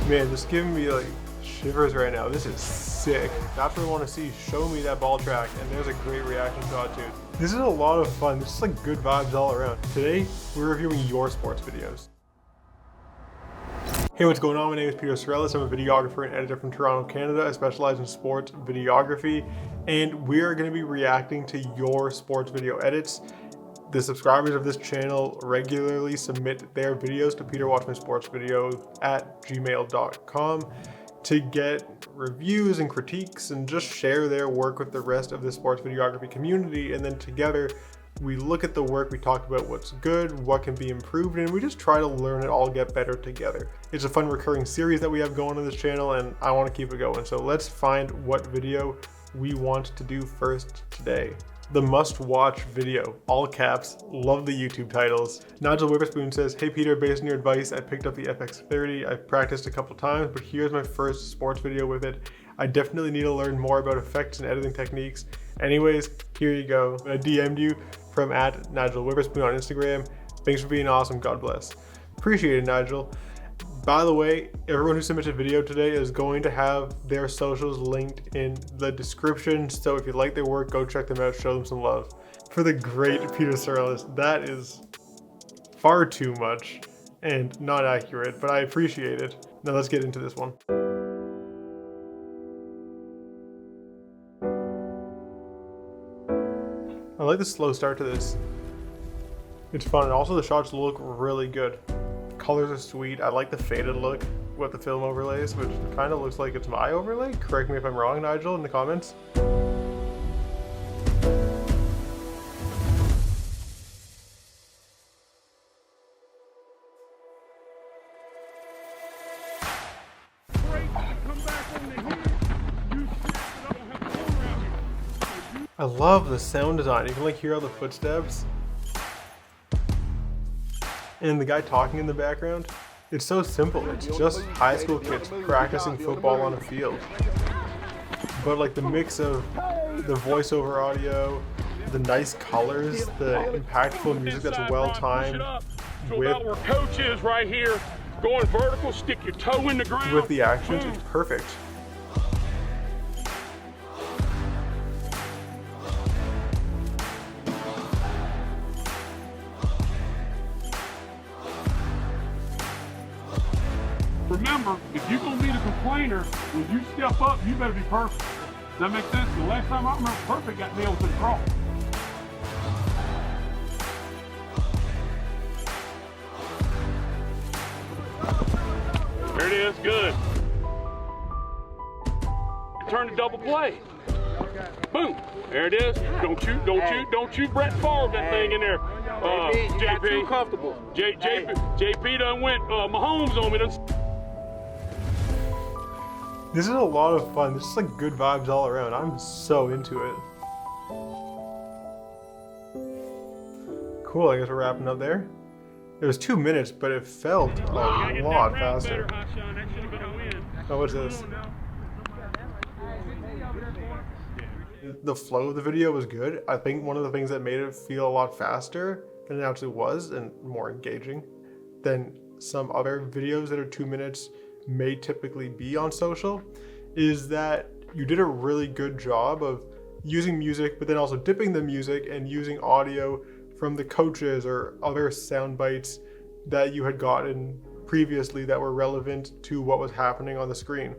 Man, this is giving me like shivers right now. This is sick. That's what I want to see. Show me that ball track, and there's a great reaction shot, dude. This is a lot of fun. This is like good vibes all around. Today, we're reviewing your sports videos. Hey, what's going on? My name is Peter Sarellas. I'm a videographer and editor from Toronto, Canada. I specialize in sports videography, and we are going to be reacting to your sports video edits. The subscribers of this channel regularly submit their videos to peterwatchmysportsvideo at gmail.com to get reviews and critiques and just share their work with the rest of the sports videography community. And then together we look at the work, we talk about what's good, what can be improved, and we just try to learn and all get better together. It's a fun recurring series that we have going on this channel, and I want to keep it going. So let's find what video we want to do first today. The must-watch video, all caps, love the YouTube titles. Nigel Witherspoon says, hey Peter, based on your advice, I picked up the FX30. I've practiced a couple times, but here's my first sports video with it. I definitely need to learn more about effects and editing techniques. Anyways, here you go. I DM'd you from @Nigel Witherspoon on Instagram. Thanks for being awesome, God bless. Appreciate it, Nigel. By the way, everyone who submits a video today is going to have their socials linked in the description. So if you like their work, go check them out, show them some love. For the great Peter Sarellas, that is far too much and not accurate, but I appreciate it. Now let's get into this one. I like the slow start to this. It's fun, and also the shots look really good. Colors are sweet. I like the faded look with the film overlays, which kind of looks like it's my overlay. Correct me if I'm wrong, Nigel, in the comments. I love the sound design. You can like hear all the footsteps. And the guy talking in the background, it's so simple. It's just high school kids practicing football on a field. But like the mix of the voiceover audio, the nice colors, the impactful music that's well timed with where coach is right here, going vertical, stick your toe in the ground. With the actions, it's perfect. Remember, if you're gonna be the complainer, when you step up, you better be perfect. Does that make sense? The last time I remember perfect got nailed to the cross. There it is, good. Turn to double play. Boom, there it is. Don't you Brett Favre that thing in there. JP, too comfortable. JP done went Mahomes on me. This is a lot of fun. This is like good vibes all around. I'm so into it. Cool, I guess we're wrapping up there. It was 2 minutes, but it felt a lot faster. Oh, what's this? The flow of the video was good. I think one of the things that made it feel a lot faster than it actually was and more engaging than some other videos that are 2 minutes may typically be on social is that you did a really good job of using music, but then also dipping the music and using audio from the coaches or other sound bites that you had gotten previously that were relevant to what was happening on the screen.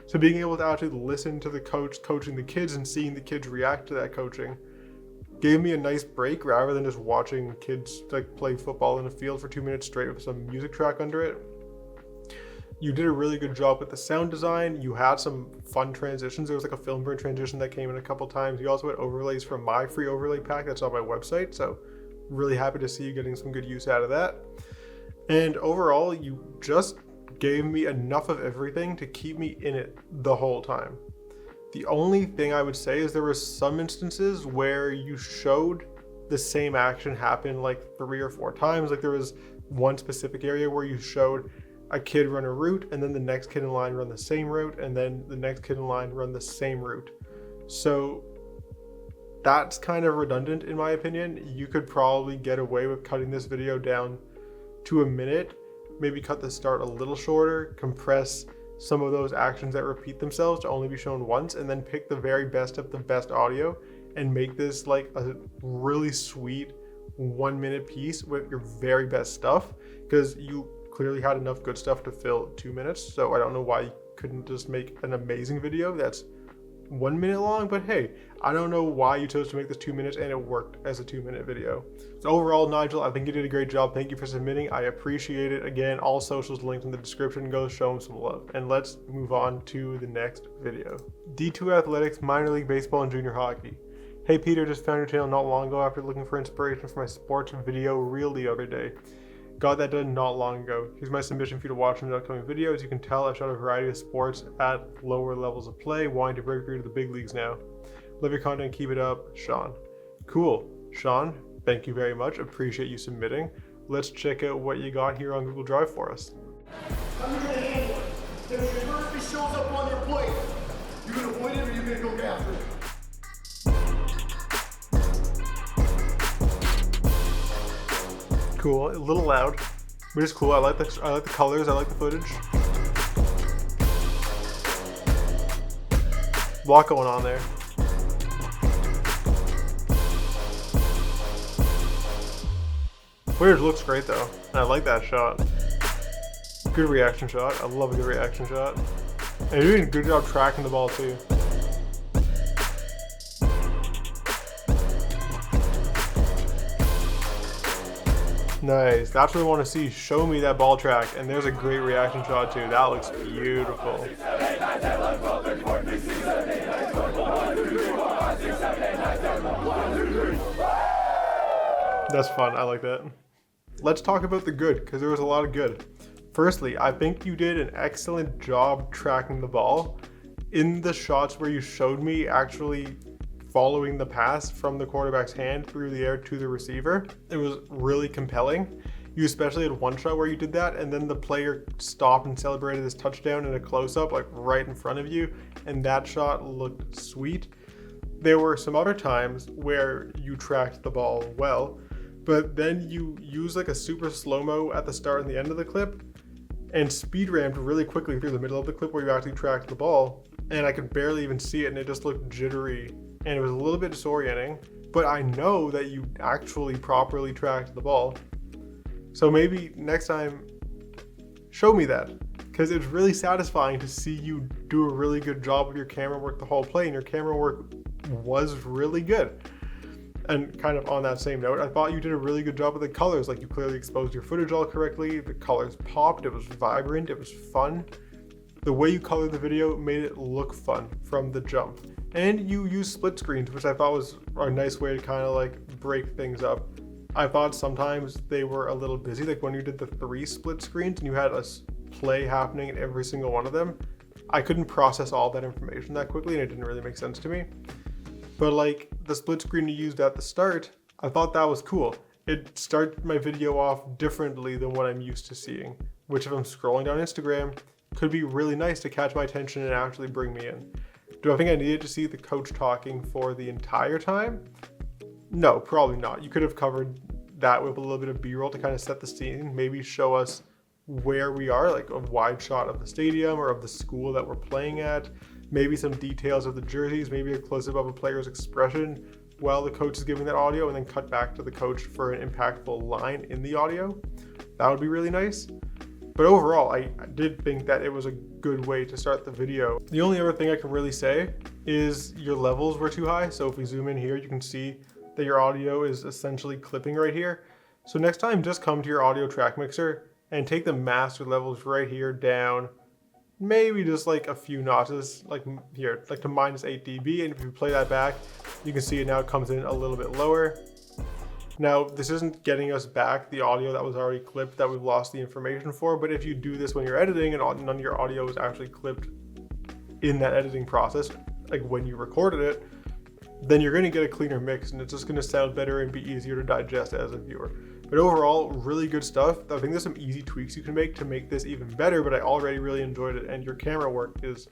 So being able to actually listen to the coach coaching the kids and seeing the kids react to that coaching gave me a nice break rather than just watching kids like play football in a field for 2 minutes straight with some music track under it. You did a really good job with the sound design. You had some fun transitions. There was like a film burn transition that came in a couple times. You also had overlays from my free overlay pack that's on my website. So really happy to see you getting some good use out of that. And overall, you just gave me enough of everything to keep me in it the whole time. The only thing I would say is there were some instances where you showed the same action happen like 3 or 4 times. Like there was one specific area where you showed a kid run a route and then the next kid in line run the same route and then the next kid in line run the same route. So that's kind of redundant in my opinion. You could probably get away with cutting this video down to a minute, maybe cut the start a little shorter, compress some of those actions that repeat themselves to only be shown once, and then pick the very best of the best audio and make this like a really sweet 1 minute piece with your very best stuff, because you clearly had enough good stuff to fill 2 minutes. So I don't know why you couldn't just make an amazing video that's 1 minute long. But hey, I don't know why you chose to make this 2 minutes, and it worked as a 2 minute video. So overall, Nigel, I think you did a great job. Thank you for submitting. I appreciate it. Again, all socials linked in the description. Go show them some love. And let's move on to the next video. D2 Athletics, minor league baseball and junior hockey. Hey Peter, just found your channel not long ago after looking for inspiration for my sports video reel the other day. Got that done not long ago. Here's my submission for you to watch in the upcoming video. As you can tell, I've shot a variety of sports at lower levels of play, wanting to break through to the big leagues now. Love your content, keep it up, Sean. Cool, Sean, thank you very much. Appreciate you submitting. Let's check out what you got here on Google Drive for us. How are you gonna handle it? If your Murphy shows up on your plate, you gonna avoid it or you gonna go after it? Cool, a little loud, but it's cool. I like the colors, I like the footage. A lot going on there. Footage looks great though, and I like that shot. Good reaction shot. I love a good reaction shot. And you're doing a good job tracking the ball too. Nice, that's what I want to see. Show me that ball track, and there's a great reaction shot too. That looks beautiful. That's fun, I like that. Let's talk about the good, because there was a lot of good. Firstly, I think you did an excellent job tracking the ball. In the shots where you showed me actually following the pass from the quarterback's hand through the air to the receiver, it was really compelling. You especially had one shot where you did that, and then the player stopped and celebrated this touchdown in a close-up, like right in front of you, and that shot looked sweet. There were some other times where you tracked the ball well, but then you used like a super slow-mo at the start and the end of the clip, and speed ramped really quickly through the middle of the clip where you actually tracked the ball, and I could barely even see it, and it just looked jittery. And it was a little bit disorienting, but I know that you actually properly tracked the ball. So maybe next time, show me that, because it's really satisfying to see you do a really good job of your camera work the whole play, and your camera work was really good. And kind of on that same note, I thought you did a really good job with the colors. Like, you clearly exposed your footage all correctly, the colors popped, it was vibrant, it was fun. The way you colored the video made it look fun from the jump. And you used split screens, which I thought was a nice way to kind of like break things up. I thought sometimes they were a little busy, like when you did the 3 split screens and you had a play happening in every single one of them. I couldn't process all that information that quickly, and it didn't really make sense to me. But like the split screen you used at the start, I thought that was cool. It started my video off differently than what I'm used to seeing, which if I'm scrolling down Instagram, could be really nice to catch my attention and actually bring me in. Do I think I needed to see the coach talking for the entire time? No, probably not. You could have covered that with a little bit of B-roll to kind of set the scene, maybe show us where we are, like a wide shot of the stadium or of the school that we're playing at, maybe some details of the jerseys, maybe a close-up of a player's expression while the coach is giving that audio, and then cut back to the coach for an impactful line in the audio. That would be really nice. But overall, I did think that it was a good way to start the video. The only other thing I can really say is your levels were too high. So if we zoom in here, you can see that your audio is essentially clipping right here. So next time, just come to your audio track mixer and take the master levels right here down, maybe just like a few notches, like here, like to -8 dB. And if you play that back, you can see it now comes in a little bit lower. Now, this isn't getting us back the audio that was already clipped that we've lost the information for, but if you do this when you're editing and none of your audio is actually clipped in that editing process, like when you recorded it, then you're gonna get a cleaner mix and it's just gonna sound better and be easier to digest as a viewer. But overall, really good stuff. I think there's some easy tweaks you can make to make this even better, but I already really enjoyed it, and your camera work is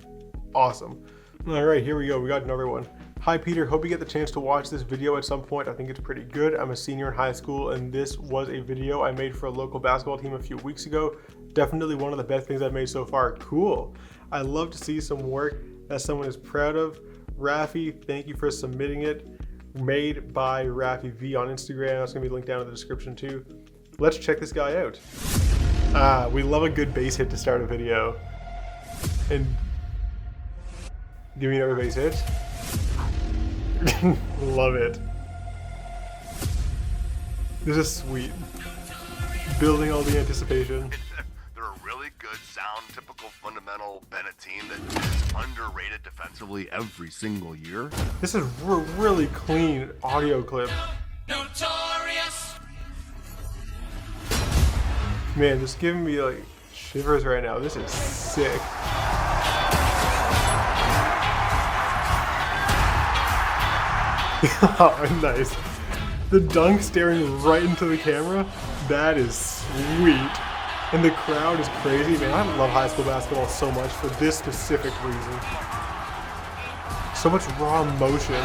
awesome. All right, here we go. We got another one. Hi Peter, hope you get the chance to watch this video at some point. I think it's pretty good. I'm a senior in high school, and this was a video I made for a local basketball team a few weeks ago. Definitely one of the best things I've made so far. Cool. I love to see some work that someone is proud of. Rafi, thank you for submitting it. Made by Rafi V on Instagram. That's gonna be linked down in the description too. Let's check this guy out. We love a good bass hit to start a video. And give me another bass hit. Love it. This is sweet. Building all the anticipation. They're a really good sound, typical fundamental Bennett team that is underrated defensively every single year. This is a really clean audio clip. Notorious. Man, just giving me like shivers right now. This is sick. Oh, nice. The dunk staring right into the camera, that is sweet. And the crowd is crazy. Man, I love high school basketball so much for this specific reason. So much raw emotion.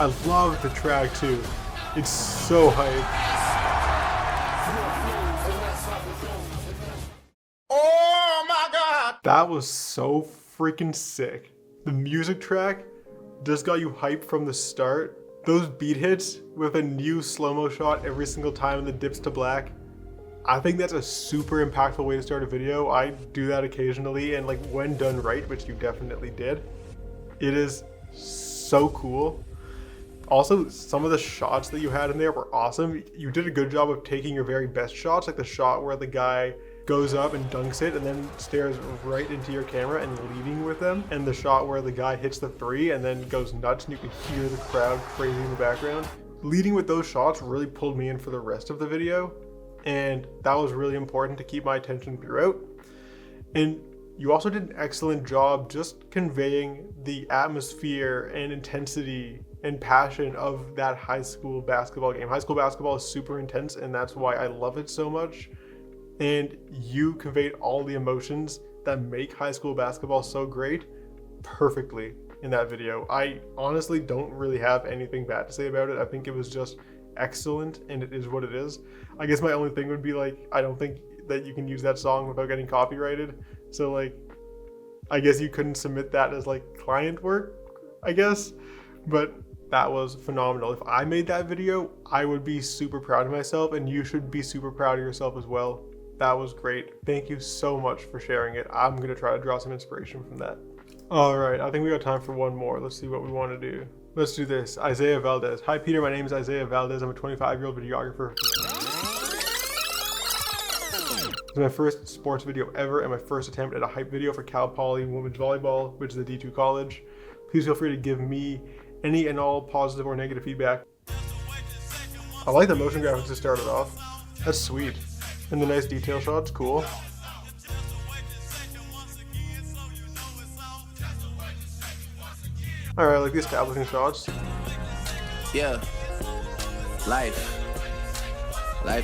I love the track too. It's so hype. Oh my God! That was so freaking sick. The music track just got you hyped from the start. Those beat hits with a new slow-mo shot every single time and the dips to black. I think that's a super impactful way to start a video. I do that occasionally, and like when done right, which you definitely did, it is so cool. Also, some of the shots that you had in there were awesome. You did a good job of taking your very best shots, like the shot where the guy goes up and dunks it and then stares right into your camera and leading with them, and the shot where the guy hits the three and then goes nuts and you can hear the crowd crazy in the background. Leading with those shots really pulled me in for the rest of the video, and that was really important to keep my attention throughout. And you also did an excellent job just conveying the atmosphere and intensity and passion of that high school basketball game. High school basketball is super intense, and that's why I love it so much. And you conveyed all the emotions that make high school basketball so great perfectly in that video. I honestly don't really have anything bad to say about it. I think it was just excellent, and it is what it is. I guess my only thing would be like, I don't think that you can use that song without getting copyrighted. So like, I guess you couldn't submit that as like client work, I guess. But that was phenomenal. If I made that video, I would be super proud of myself, and you should be super proud of yourself as well. That was great. Thank you so much for sharing it. I'm gonna try to draw some inspiration from that. All right, I think we got time for one more. Let's see what we want to do. Let's do this. Isaiah Valdez. Hi Peter, my name is Isaiah Valdez. I'm a 25-year-old videographer. This is my first sports video ever and my first attempt at a hype video for Cal Poly Women's Volleyball, which is a D2 college. Please feel free to give me any and all positive or negative feedback. I like the motion graphics to start it off. That's sweet. And the nice detail shots, cool. Alright, I like the establishing shots. Yeah. Life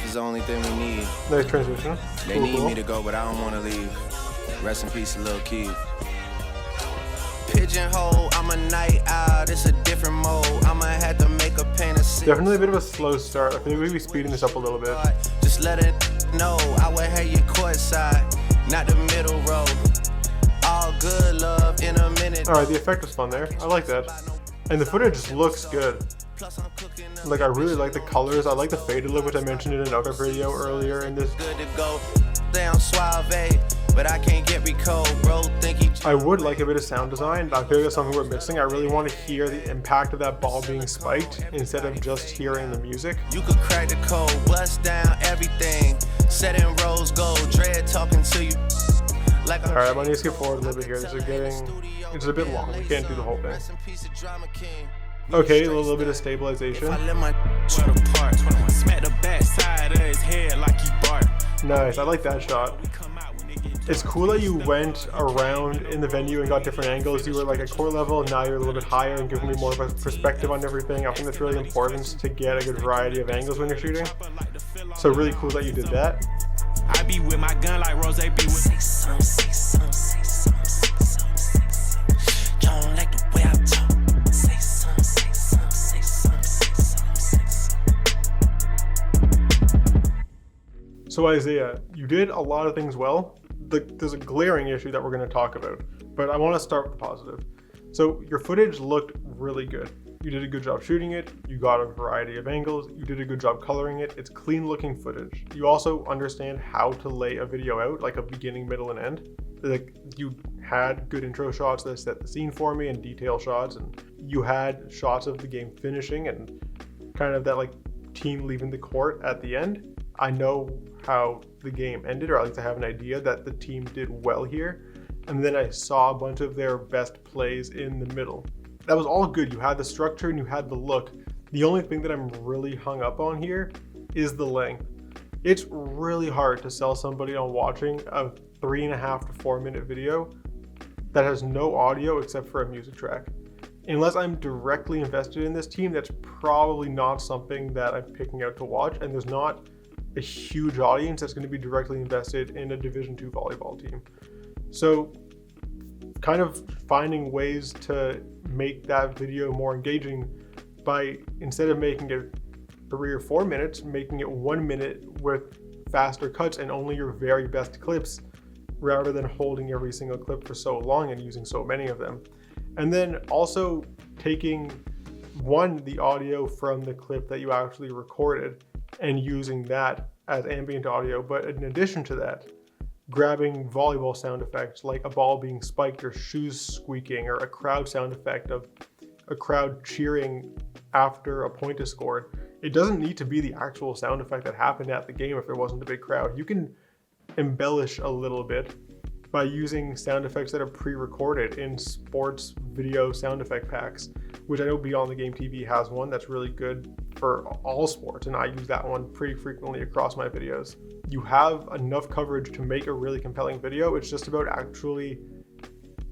is the only thing we need. Nice transition. They need me to go, but I don't want to leave. Rest in peace, Lil Keith. Pigeonhole, I'm a night owl, it's a different mode. I'ma have to make a paint a scene. Definitely a bit of a slow start. I think we'll be speeding this up a little bit. Just let it know, I would have you courtside, not the middle row. All good love in a minute. Alright, the effect was fun there. I like that. And the footage just looks good. Like, I really like the colors. I like the faded look, which I mentioned in another video earlier in this. Good to go down suave, but I can't get recalled, bro. I would like a bit of sound design. I feel like that's something we're missing. I really want to hear the impact of that ball being spiked instead of just hearing the music. You could crack the code, bust down everything. Set in rose gold, dread talking to you. Like alright, I'm gonna skip forward a little bit here. This is it's a bit long. We can't do the whole thing. Okay, a little bit of stabilization. Nice, I like that shot. It's cool that you went around in the venue and got different angles. You were like at court level, and now you're a little bit higher and giving me more of a perspective on everything. I think that's really important to get a good variety of angles when you're shooting. So really cool that you did that. I be with my gun like Rose be with. Say something, say something, say something, say something, say something. You don't like the way I talk. Say something, say something, say something, say something, say something. So Isaiah, you did a lot of things well. There's a glaring issue that we're going to talk about, but I want to start with the positive. So your footage looked really good. You did a good job shooting it. You got a variety of angles. You did a good job coloring it. It's clean looking footage. You also understand how to lay a video out, like a beginning, middle, and end. Like you had good intro shots that set the scene for me and detail shots, and you had shots of the game finishing and kind of that like team leaving the court at the end. I know how the game ended, or at least I have an idea that the team did well here. And then I saw a bunch of their best plays in the middle. That was all good. You had the structure and you had the look. The only thing that I'm really hung up on here is the length. It's really hard to sell somebody on watching a 3.5 to 4 minute video that has no audio except for a music track. Unless I'm directly invested in this team, that's probably not something that I'm picking out to watch, and there's not a huge audience that's going to be directly invested in a Division II volleyball team. So kind of finding ways to make that video more engaging by, instead of making it 3 or 4 minutes, making it 1 minute with faster cuts and only your very best clips, rather than holding every single clip for so long and using so many of them. And then also taking the audio from the clip that you actually recorded and using that as ambient audio, but in addition to that, grabbing volleyball sound effects like a ball being spiked or shoes squeaking, or a crowd sound effect of a crowd cheering after a point is scored. It doesn't need to be the actual sound effect that happened at the game if there wasn't a big crowd. You can embellish a little bit by using sound effects that are pre-recorded in sports video sound effect packs, which I know Beyond the Game TV has one that's really good for all sports, and I use that one pretty frequently across my videos. You have enough coverage to make a really compelling video. It's just about actually,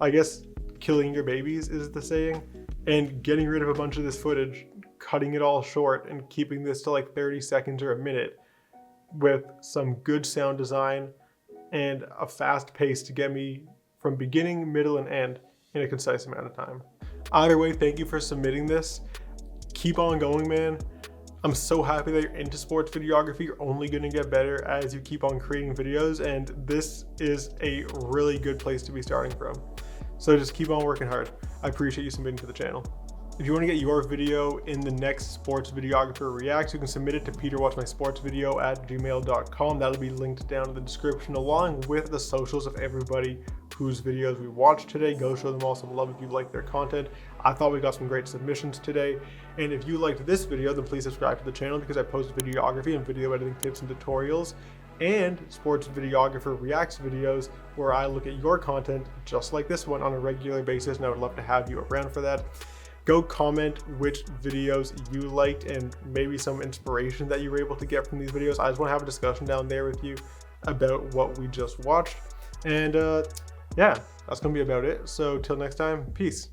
I guess, killing your babies is the saying, and getting rid of a bunch of this footage, cutting it all short, and keeping this to like 30 seconds or a minute with some good sound design and a fast pace to get me from beginning, middle, and end in a concise amount of time. Either way, thank you for submitting this. Keep on going, man. I'm so happy that you're into sports videography. You're only gonna get better as you keep on creating videos, and this is a really good place to be starting from. So just keep on working hard. I appreciate you submitting to the channel. If you want to get your video in the next Sports Videographer Reacts, you can submit it to peterwatchmysportsvideo@gmail.com. That'll be linked down in the description, along with the socials of everybody whose videos we watched today. Go show them all some love if you like their content. I thought we got some great submissions today. And if you liked this video, then please subscribe to the channel, because I post videography and video editing tips and tutorials, and Sports Videographer Reacts videos where I look at your content just like this one on a regular basis, and I would love to have you around for that. Go comment which videos you liked and maybe some inspiration that you were able to get from these videos. I just want to have a discussion down there with you about what we just watched. And yeah, that's gonna be about it. So till next time, peace.